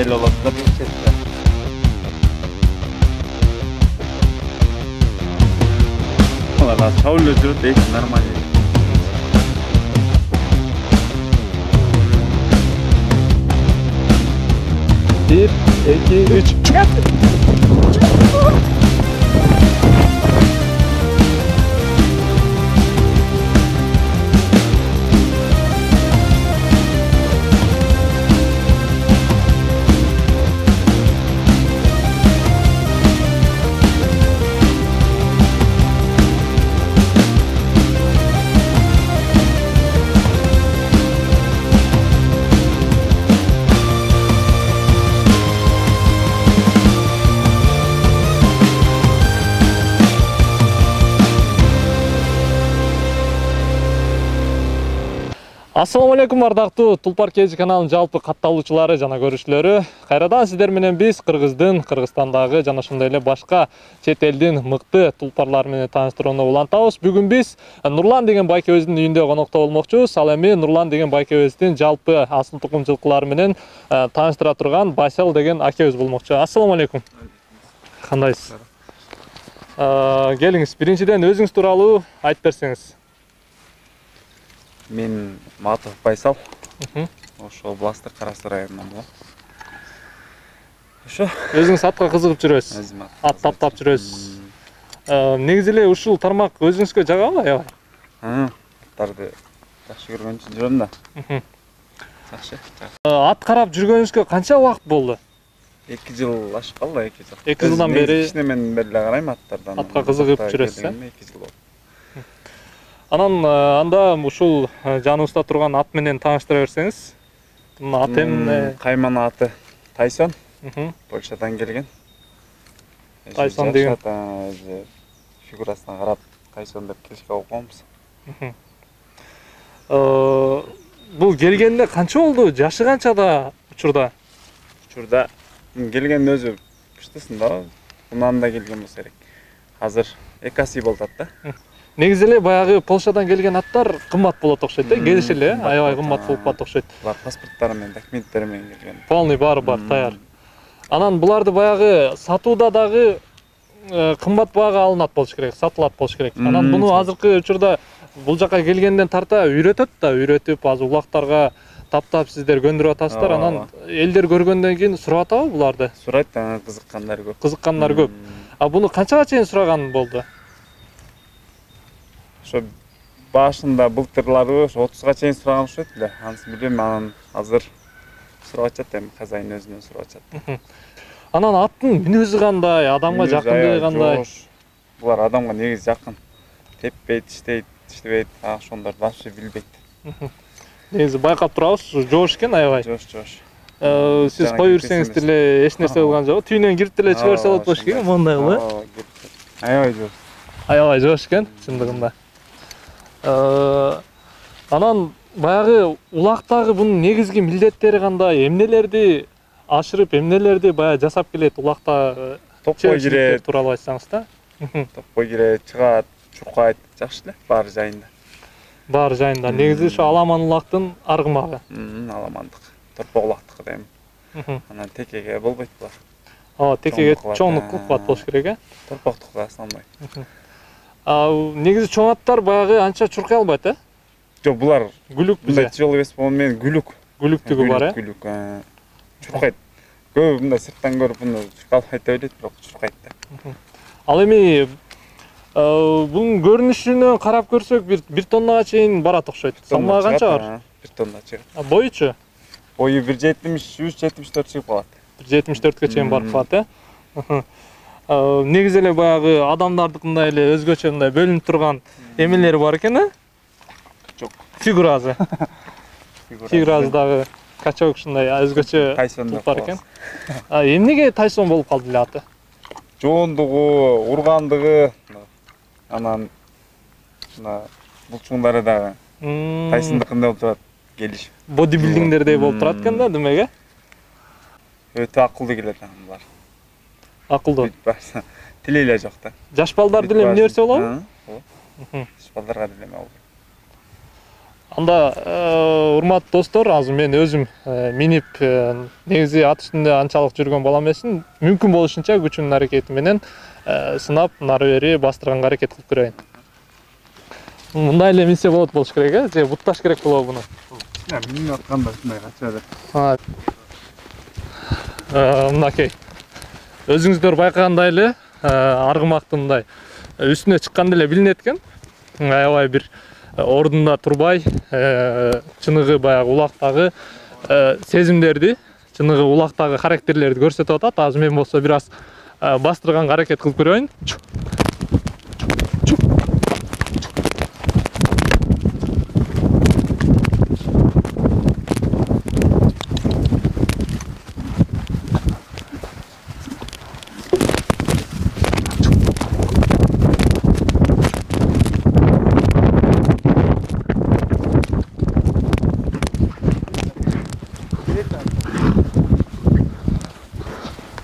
эле болот да бир четте. Вала шаулы жүрүп эки нормально. 1, 2, 3. Assalamu alaikum ардактуу Tulpar KG каналынын жалпы катталуучулары жана көрүүчүлөрү. Кайрадан сиздер менен биз Кыргыздын, Кыргызстандагы жана ошондой эле башка чет элдин мыкты тулпарлары менен тааныштырууну улантабыз. Бүгүн биз Нурлан деген байкебиздин үйүндө конокто болмокчубуз. Ал эми Нурлан деген байкебиздин жалпы асыл тукум жылкылары менен тааныштыра турган Байсал деген акебиз болмокчу. Ассаламу алейкум. Кандайсыз? Келиңиз, биринчиден өзүңүз тууралуу айтып берсеңиз. Мен Матов Байсал. Ошо Областыр Карасу районунан болом. Ошо Өзүңүз атка кызыгып жүрөсүз. Ат таптап жүрөсүз. Негизи эле ушул тармак өзүңүзгө жагабы, аябай? Аттарды жакшы көргөн үчүн жүрөм да. Жакшы. Ат карап жүргөнүңүзгө канча убакыт болду? 2 жыл ашып калды, 2 жыл. 2 жылдан бери мен бери карайм аттардан. Атка кызыгып жүрөсүз, 2 жыл болду. Анан анда ушул жаныбызда турган ат менен тааныштыра берсеңиз. Ат эмне? Кайман аты Тайсон. Польшадан келген. Тайсон деген фигурасына карап Тайсон деп келишке койгонбуз. Бул келгенде канча болду? Жашы канчада учурда? Учурда келген өзү күчтүсүн да. Унан да келген болсо керек. Азыр 2 ай болуп атат да. Негизи эле баягы Польшадан келген аттар кымбат болот окшойт, келиши эле аябай кымбат болуп калат окшойт. Булар паспорттары менен, документтери менен келген. Полный баары бар, даяр. Анан буларды баягы сатууда дагы кымбат баага алынат болуш керек, сатылат болуш керек. Анан буну азыркы учурда бул жака келгенден тарта үйрөтөт да, үйрөтүп азыр улактарга таптап сиздер көндүрүп атасыздар. Анан элдер көргөндөн кийин сурап атабы буларды? Сурайт, кызыккандар көп. Кызыккандар көп. Буну канчага чейин сураган болду? Ошо башында былтырлары 30га чейин сураган окшойт эле. Анысын билбейм, анан азыр сурап атат эми, казайын өзүнөн сурап атат. Анан аттын мүнөзү кандай, адамга жакындыгы кандай? Булар адамга негизи жакын. Теппейт, иштебейт, ошондорду вообще билбейт. Негизи байкап турабыз, жоош экен аябай. Жоош. Сиз кой берсеңиз деле эч нерсе болгон жок. Түйүнөн кирип деле чыга берсе болот болуш керек, мондай кылып. Аябай жоош. Аябай жоош экен, чындыгында. Анан баягы улактагы бунун негизги милдеттери кандай? Эмнелерди ашырып, эмнелерди баягы жасап келет улакта? Топкой кирет тууралуу айтсаңыз да. Топкой кирет, чыгат, чуркайт, жакшы эле, баары жайында. Баары жайында. Негизи ошо аламан улактын аргымагы. Аламандык. Торпок улактыкы да эми. Анан текеге болбойт булар. Текеге чоңдук кылып болуш керек, Торпоктук основной. Негизи чоң аттар баягы анча чуркай албайт, Жок, булар гүлүк мындай тяжелый эмес болгону менен гүлүктүгү бар, Гүлүк. Чуркайт. Көбү мындай сырттан көрүп муну чуркалбайт деп элейт, бирок чуркайт да. Ал эми бунун көрүнүшүнө карап көрсөк, 1 тоннага чейин барат окшойт. Салмагы канча бар? 1 тонна чыгат. Боючу? Бою 1,73-74 чыгып калат. 1,74 чейин барып калат, Негизи эле баягы адамдардыкындай эле өзгөчө мындай бөлүнүп турган эмелери бар экен, Жок. Фигурасы. Фигурасы дагы качок ушундай өзгөчө тулпар экен. Эмнеге Тайсон болуп калды эле аты? Жоондугу, ургандыгы, анан булчуңдары дагы Тайсондукундай болуп турат, келиш. Бодибилдингдердей болуп турат экен да, демек, Өтө акылдуу келет булар. Акылдуу. Тили эле жок да. Жаш балдар деле эмне берсе болобу? Жаш балдарга деле Анда урматтуу достор, азыр мен өзүм минип негизи ат үстүндө анчалык жүргөн бала эмесмин. Мүмкүн болушунча күчүмдүн аракети менен сынап нары бери бастырганга аракет кылып көрөйүн. Мындай эле минсе болот болуш керек, же бутташ керек болобу буну? Минип атканда ушундай кача эле. Мынакей. Өзүңүздөр байкагандай эле аргымакты мындай үстүнө чыкканда эле билинет экен. Аябай бир ордунда турбай, чыныгы баягы улактагы сезимдерди, чыныгы улактагы характерлерди көрсөтүп атат. Азыр мен болсо бир аз бастырганга аракет кылып көрөйүн.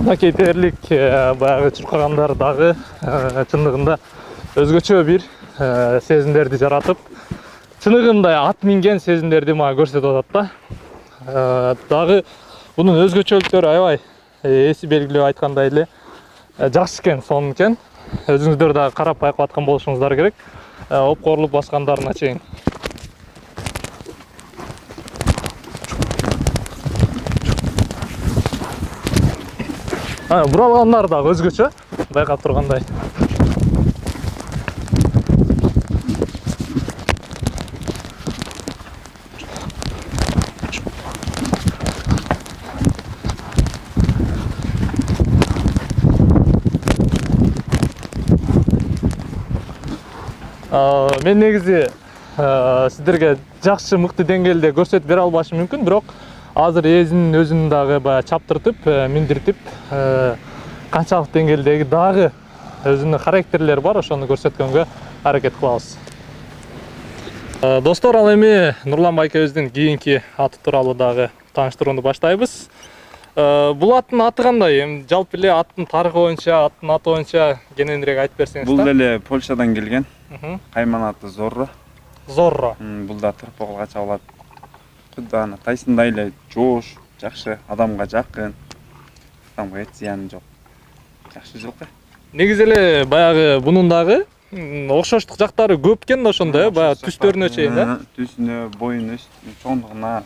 Мынакей дээрлик баягы чуркагандар дагы чындыгында өзгөчө бир сезимдерди жаратып, чыныгындай ат минген сезимдерди мага көрсөтүп атат да. Дагы бунун өзгөчөлүктөрү аябай эси белгилүү айткандай эле жакшы экен, сонун экен. Өзүңүздөр дагы карап байкап аткан болушуңуздар керек. Опкорлуп баскандарына чейин. Буралгандар дагы өзгөчө, байкап тургандай. Мен негизи сиздерге жакшы мыкты деңгээлде көрсөтүп бере албашым мүмкүн, бирок азыр эзинин өзүн дагы баягы чаптыртып, миндиртип, канчалык деңгээлдеги дагы өзүнүн характерлери бар, ошону көрсөткөнгө аракет кылабыз. Достор, ал эми Нурлан байкебиздин кийинки аты тууралуу дагы тааныштырууну баштайбыз. Бул аттын аты кандай? Эми жалпы эле аттын тарыхы боюнча, аттын аты боюнча кененирээк айтып берсеңиз. Бул деле Польшадан келген. Кайман аты Зорро. Зорро. Бул да тырпыгыл кача болот. Кудана тайсындай эле жоош, жакшы, адамга жакын. Адамга эт зыяны жок. Жакшы жылкы. Негизи эле баягы бунун дагы окшоштук жактары көп экен да, ошондой, баягы түстөрүнө чейин да. Түсүнө, боюнуна, чоңдугуна,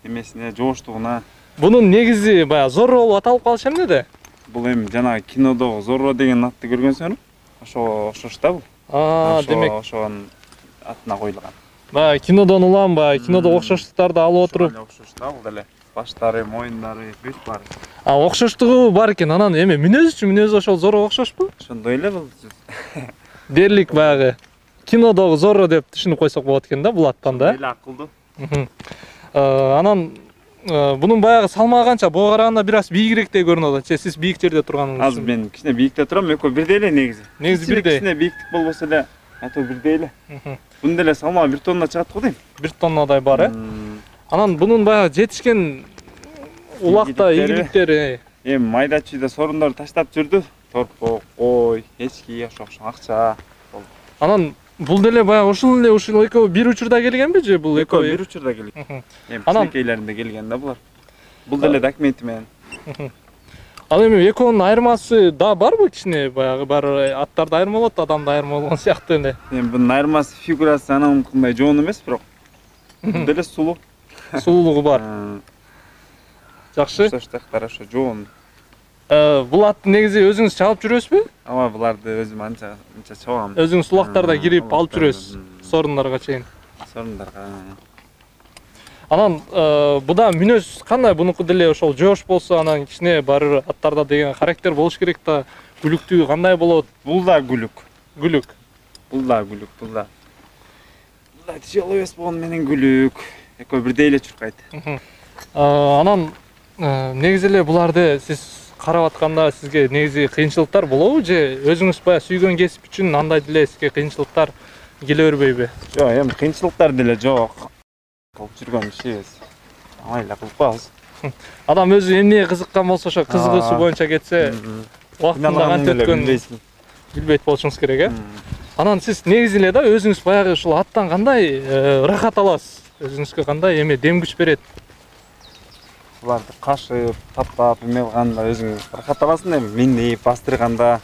эмесине, жооштугуна. Бунун негизи баягы Зорро болуп аталып калышы эмнеде? Бул эми жанагы кинодогу Зорро деген атты көргөнсүңөр? Ошого окшош да бул. Демек ошонун атына коюлган. Баягы кинодон улам, баягы кинодо окшоштуктарды алып отуруп. Окшош да бул деле. Баштары, моюндары, бүт бар. Окшоштугу бар экен. Анан эми мүнөзү ошол Зорро окшошпу? Ошондой эле бул. Дерлик баягы кинодогу Зорро деп түшүнүп койсок болот экен да, бул аттан да. Эле акылдуу. Анан бунун баягы салмагы канча? Буга караганда бир аз бийигирээктей көрүнүп атат. Сиз бийик жерде турганыңыз. Азыр мен кичине бийикте турам, экөө бирдей эле негизи. Негизи бирдей. Кичине бийиктик болбосо эле, аты бирдей эле. Бунун деле салмагы 1 тонна чыгат го дейм. 1 тоннадай бар, Анан бунун баягы жетишкен улакта ийгиликтери эми майда чүйдө сорундар таштап жүрдү. Торпок, кой, эчки, ошо акча. Анан бул деле баягы ушул экөө бир учурда келгенби же бул экөө бир учурда келген. Эми кичинекейлеринде келген да булар. Бул деле документи менен. Ал эми экөөнүн айырмасы да барбы кичине? Баягы бар аттарды айырма болот, адамды айырма болгон сыяктуу эле. Эми бунун айырмасы фигурасы анан кандай жоон эмес, бирок бул деле сулуу. Сулуулугу бар. Жакшы. Хорошо, жоон. Бул атты негизи өзүңүз чабып жүрөсүзбү? Ооба, буларды өзүм анча чабам. Өзүңүз сулактарда кирип алып жүрөсүз, сорундарга чейин. Сорундарга. Анан буда мүнөз кандай? Бунуку деле ошол жоош болсо, анан кичине бар аттарда деген характер болуш керек да. Күлүктүү кандай болот? Бул да күлүк. Күлүк. Бул да күлүк, бул да. Бул да тижелүү эмес болгону менен күлүк. Экөө бирдей эле чуркайт. Анан негизи эле буларды сиз карап атканда сизге негизи кыйынчылыктар болобу же өзүңүз баягы сүйгөн кесип үчүн андай деле сизге кыйынчылыктар келе бербейби? Жок, эми кыйынчылыктар деле жок. Кылып жүргөн ишибиз. Андай эле кылып коебуз. Адам өзү эмнеге кызыккан болсо ошо кызыгуусу боюнча кетсе, убактында канча өткөнүн билбейт болушуңуз керек, Анан сиз негизи эле да өзүңүз баягы ушул аттан кандай ырахат аласыз? Өзүңүзгө кандай дем күч берет? Буларды кашып, таптап, эме кылганда өзүң ырахат аласың эми минип, бастырганда.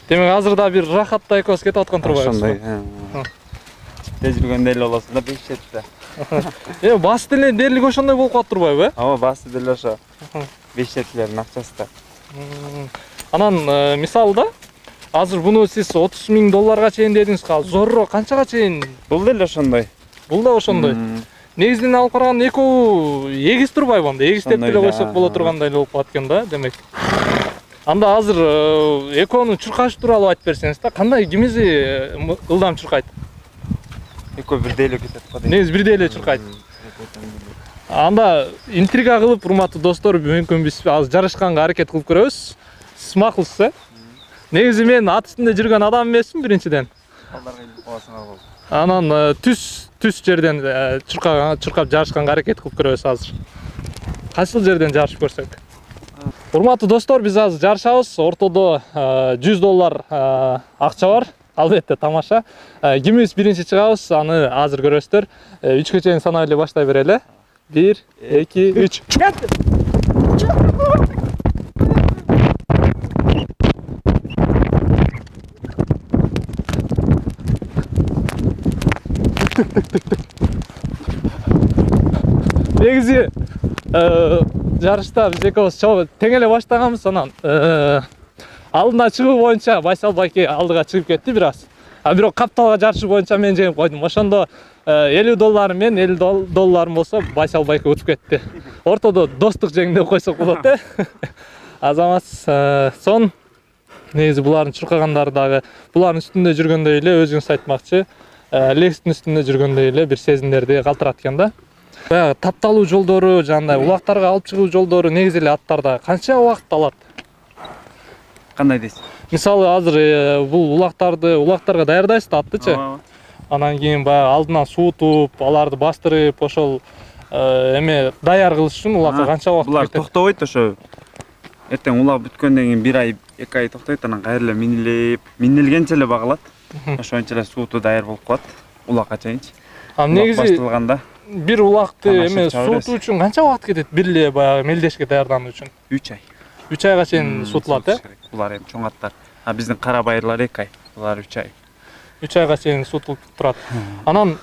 Демек азыр да бир ырахатта экөөбүз кетип аткан турбайбызбы? Ошондой. Тежиргенде эле болосун да бешетте. Басы деле дээрлик ошондой болуп калып турбайбы? Ооба, басы деле ошо. Бешетлердин акчасы да. Анан мисалы да азыр буну сиз $30,000 чейин дедиңиз, зорро канчага чейин? Бул деле ошондой. Бул да ошондой. Негизинен алып караганда экөө эгиз турбайбы анда? Эгиздеп деле койсок боло тургандай эле болуп калат экен да, демек. Анда азыр экөөнүн чуркашы тууралуу айтып берсеңиз да, кандай кимиси ылдам чуркайт? Экөө бирдей эле кетет го дейм. Негизи бирдей эле чуркайт. Анда интрига кылып, урматтуу достор, мүмкүн биз азыр жарышканга аракет кылып көрөбүз. Сиз макулсуз, Негизи мен ат үстүндө жүргөн адам эмесмин биринчиден. Алдарга илип каласыңар болду. Анан түз жерден чуркап жарышканга аракет кылып көрөбүз азыр. Кайсыл жерден жарышып көрсөк? Урматтуу достор, биз азыр жарышабыз. Ортодо $100 акча бар. Албетте тамаша. Кимибиз биринчи чыгабыз, аны азыр көрөсүздөр. 3кө чейин санап эле баштай берели. 1, 2, 3. Негизи жарышта биз экөөбүз тең эле баштаганбыз, анан алдына чыгуу боюнча Байсал байке алдыга чыгып кетти бир аз. Бирок капталга жарышы боюнча мен жеңип койдум. Ошондо $50 мен $50 болсо Байсал байке утуп кетти. Ортодо достук жең деп койсок болот, Азамат сон негизи булардын чуркагандары дагы булардын үстүндө жүргөндөй эле өзүңүз айтмакчы, Лексtin үстүндө жүргөндөй эле бир сезимдерди калтырат экен да. Баягы тапталуу жолдору, жандай улактарга алып чыгуу жолдору негизи эле аттарда канча убакыт алат? Кандай дейсиз? Мисалы азыр бул улактарга даярдайсыз да аттычы. Анан кийин баягы алдынан суутуп, аларды бастырып, ошол эме даяр кылыш үчүн улакка канча убакыт кетет? Булар токтобойт ошо. Эртең улак бүткөндөн кийин 1 ай, 2 ай токтойт, анан кайра эле минилгенче эле багылат. Ошончо эле сууту даяр болуп калат улакка чейинчи. Негизи башталганда бир улакты эме суутуу үчүн канча убакыт кетет? Бир эле баягы мелдешке даярдануу үчүн? 3 ай. 3 айга чейин суутулат, Булар эми чоң аттар. Биздин кара байырлар 2 ай, булар 3 ай. 3 айга чейин суутулуп турат. Анан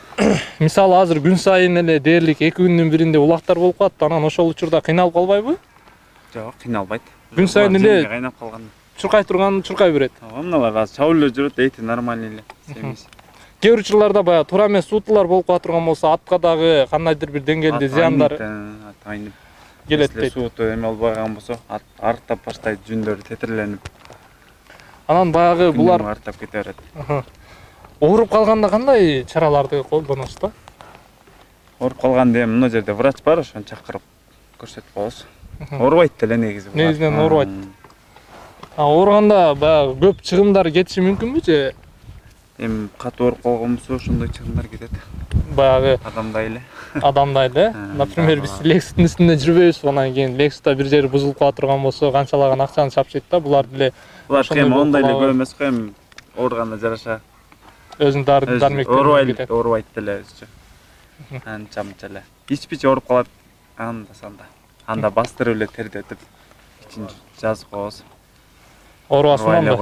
мисалы азыр күн сайын эле дээрлик 2 күндүн биринде улактар болуп калат, анан ошол учурда кыйналып калбайбы? Жок, кыйналбайт. Күн сайын эле кайнап калган. Чуркай турган чуркай берет. Мыналар азыр чабып эле жүрөт, эйти нормальный эле. Семиз. Кээ бир учурларда баягы туура эмес суутулар болуп кала турган болсо, атка дагы кандайдыр бир деңгээлде зыяндар келет дейт. Сууту эме болбогон болсо, арыктап баштайт, жүндөрү тетирленип. Анан баягы булар арыктап кете берет. Ооруп калганда кандай чараларды колдоносуз да? Ооруп калганда эми мына жерде врач бар, ошону чакырып көрсөтүп коебуз. Оорубайт деле негизи. Негизинен оорубайт. Ооруганда баягы көп чыгымдар кетиши мүмкүнбү же? Эми катуу ооруп калган болсо ошондой чыгымдар кетет. Баягы адамдай эле. Например, биз Лексtin үстүндө жүрбөйбүз, анан кийин Лекста бир жери бузулуп кала турган болсо, канчалаган акчаны чапчыйт да, булар деле. Булар эми ондай эле көп эмес го, эми ооруганда жараша. Өзүнүн дармектери кетет. Оорубайт деле өзүчө. Анча-мынча эле. Ич-бич ооруп калат анда-санда. Анда бастырып эле тердетип, ичин жазып коебуз. Оорубасын анда.